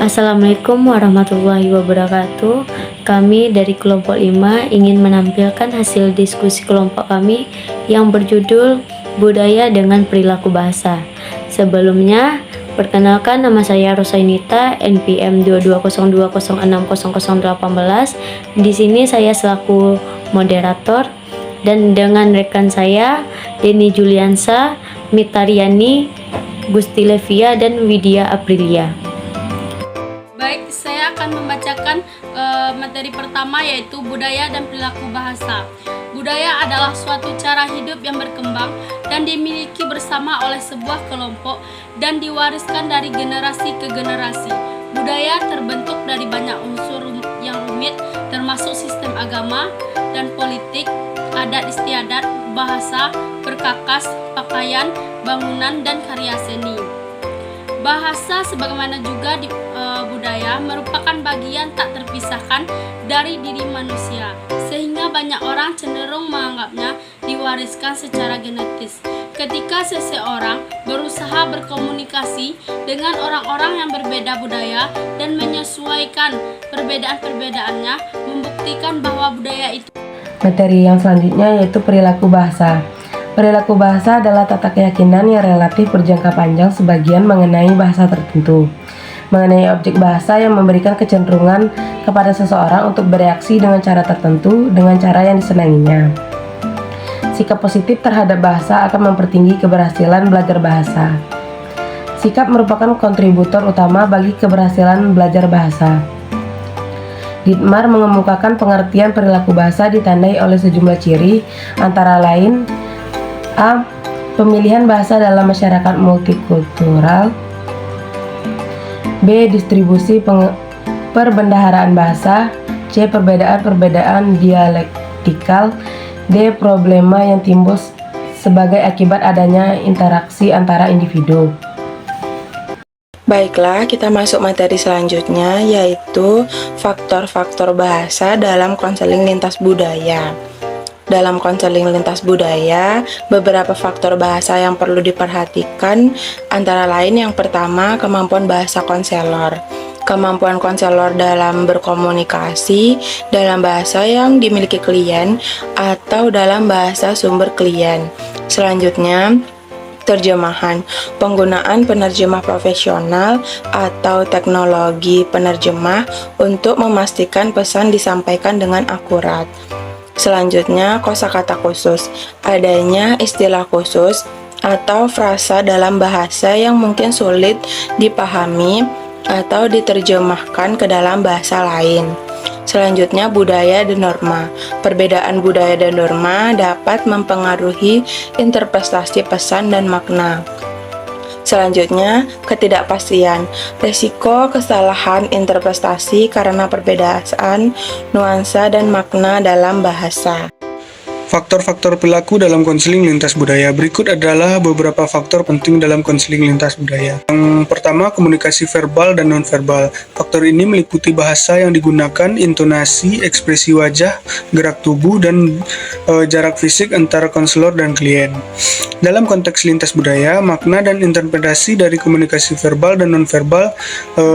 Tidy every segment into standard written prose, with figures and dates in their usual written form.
Assalamualaikum warahmatullahi wabarakatuh. Kami dari kelompok 5 ingin menampilkan hasil diskusi kelompok kami yang berjudul Budaya dengan Perilaku Bahasa. Sebelumnya, perkenalkan, nama saya Rosainita, NPM 2202060018. Di sini saya selaku moderator dan dengan rekan saya Denny Juliansa, Mitariani, Gusti Levia, dan Widya Aprilia. Baik, saya akan membacakan materi pertama, yaitu budaya dan perilaku bahasa. Budaya adalah suatu cara hidup yang berkembang dan dimiliki bersama oleh sebuah kelompok dan diwariskan dari generasi ke generasi. Budaya terbentuk dari banyak unsur yang rumit, termasuk sistem agama dan politik, adat istiadat, bahasa, perkakas, pakaian, bangunan, dan karya seni. Bahasa sebagaimana juga budaya merupakan bagian tak terpisahkan dari diri manusia, sehingga banyak orang cenderung menganggapnya diwariskan secara genetis. Ketika seseorang berusaha berkomunikasi dengan orang-orang yang berbeda budaya dan menyesuaikan perbedaan-perbedaannya, membuktikan bahwa budaya itu. Materi yang selanjutnya yaitu perilaku bahasa. Perilaku bahasa adalah tata keyakinan yang relatif berjangka panjang sebagian mengenai bahasa tertentu, mengenai objek bahasa yang memberikan kecenderungan kepada seseorang untuk bereaksi dengan cara tertentu dengan cara yang disenanginya. Sikap positif terhadap bahasa akan mempertinggi keberhasilan belajar bahasa. Sikap merupakan kontributor utama bagi keberhasilan belajar bahasa. Dittmar mengemukakan pengertian perilaku bahasa ditandai oleh sejumlah ciri, antara lain: A. Pemilihan bahasa dalam masyarakat multikultural. B. Distribusi perbendaharaan bahasa. C. Perbedaan-perbedaan dialektikal. D. Problema yang timbul sebagai akibat adanya interaksi antara individu. Baiklah, kita masuk materi selanjutnya, yaitu faktor-faktor bahasa dalam konseling lintas budaya. Dalam konseling lintas budaya, beberapa faktor bahasa yang perlu diperhatikan antara lain yang pertama, kemampuan bahasa konselor. Kemampuan konselor dalam berkomunikasi dalam bahasa yang dimiliki klien atau dalam bahasa sumber klien. Selanjutnya, terjemahan, penggunaan penerjemah profesional atau teknologi penerjemah untuk memastikan pesan disampaikan dengan akurat. Selanjutnya, kosakata khusus, adanya istilah khusus atau frasa dalam bahasa yang mungkin sulit dipahami atau diterjemahkan ke dalam bahasa lain. Selanjutnya, budaya dan norma. Perbedaan budaya dan norma dapat mempengaruhi interpretasi pesan dan makna. Selanjutnya, ketidakpastian. Risiko kesalahan interpretasi karena perbedaan nuansa dan makna dalam bahasa. Faktor-faktor perilaku dalam konseling lintas budaya. Berikut adalah beberapa faktor penting dalam konseling lintas budaya. Yang pertama, komunikasi verbal dan nonverbal. Faktor ini meliputi bahasa yang digunakan, intonasi, ekspresi wajah, gerak tubuh, dan jarak fisik antara konselor dan klien. Dalam konteks lintas budaya, makna dan interpretasi dari komunikasi verbal dan nonverbal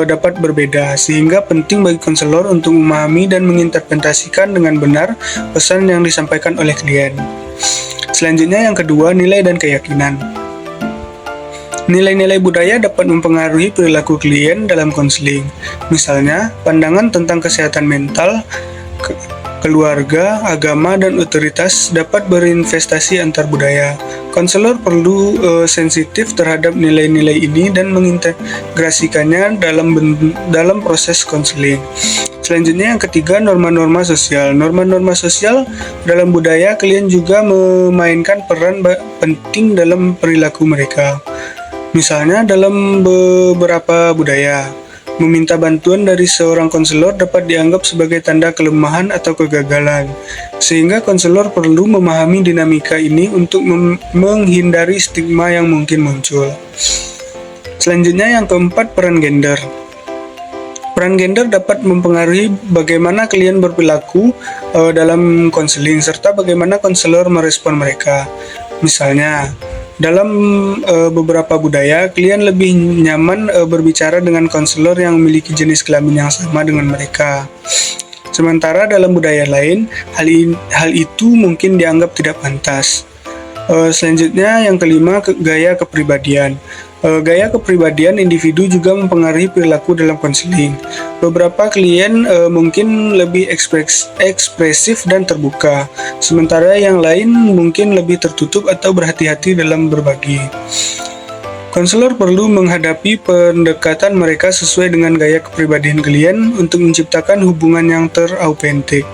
dapat berbeda, sehingga penting bagi konselor untuk memahami dan menginterpretasikan dengan benar pesan yang disampaikan oleh klien. Selanjutnya, yang kedua, nilai dan keyakinan. Nilai-nilai budaya dapat mempengaruhi perilaku klien dalam konseling. Misalnya, pandangan tentang kesehatan mental, keluarga, agama, dan otoritas dapat berinvestasi antar budaya. Konselor perlu sensitif terhadap nilai-nilai ini dan mengintegrasikannya dalam proses konseling. Selanjutnya, yang ketiga, norma-norma sosial. Norma-norma sosial dalam budaya klien juga memainkan peran penting dalam perilaku mereka. Misalnya, dalam beberapa budaya, meminta bantuan dari seorang konselor dapat dianggap sebagai tanda kelemahan atau kegagalan, sehingga konselor perlu memahami dinamika ini untuk menghindari stigma yang mungkin muncul. Selanjutnya, yang keempat, peran gender. Peran gender dapat mempengaruhi bagaimana klien berperilaku dalam konseling serta bagaimana konselor merespon mereka. Misalnya, Dalam beberapa budaya, klien lebih nyaman berbicara dengan konselor yang memiliki jenis kelamin yang sama dengan mereka. Sementara dalam budaya lain, hal itu mungkin dianggap tidak pantas. Selanjutnya, yang kelima, gaya kepribadian. Gaya kepribadian individu juga mempengaruhi perilaku dalam konseling. Beberapa klien mungkin lebih ekspresif dan terbuka, sementara yang lain mungkin lebih tertutup atau berhati-hati dalam berbagi. Konselor perlu menghadapi pendekatan mereka sesuai dengan gaya kepribadian klien untuk menciptakan hubungan yang terautentik.